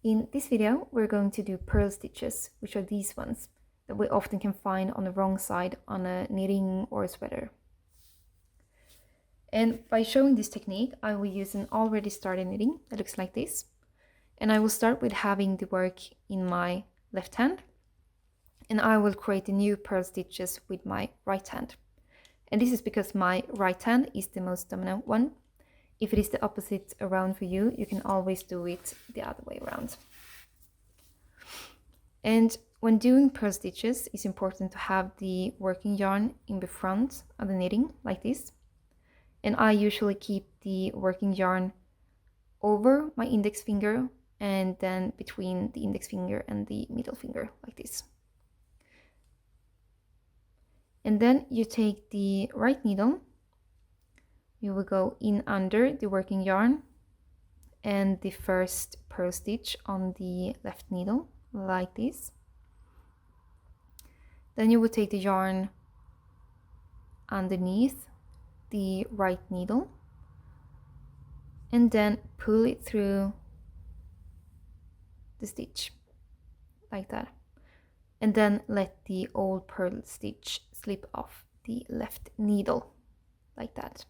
In this video, we're going to do purl stitches, which are these ones that we often can find on the wrong side on a knitting or a sweater. And by showing this technique, I will use an already started knitting that looks like this. And I will start with having the work in my left hand. And I will create the new purl stitches with my right hand. And this is because my right hand is the most dominant one. If it is the opposite around for you, you can always do it the other way around. And when doing purl stitches, it's important to have the working yarn in the front of the knitting, like this. And I usually keep the working yarn over my index finger and then between the index finger and the middle finger, like this. And then you take the right needle, you will go in under the working yarn and the first purl stitch on the left needle, like this. Then you will take the yarn underneath the right needle and then pull it through the stitch, like that. And then let the old purl stitch slip off the left needle, like that.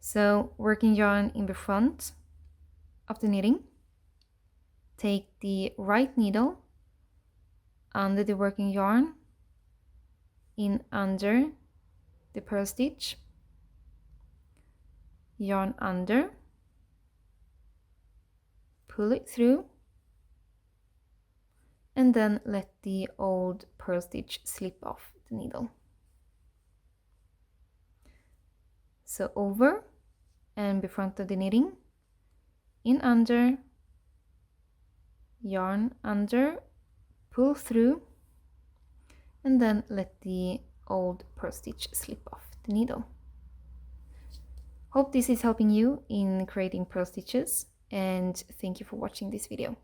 So working yarn in the front of the knitting, take the right needle under the working yarn, in under the purl stitch, yarn under, pull it through, and then let the old purl stitch slip off the needle. So over and the front of the knitting, in under, yarn under, pull through, and then let the old purl stitch slip off the needle. Hope this is helping you in creating purl stitches, and thank you for watching this video.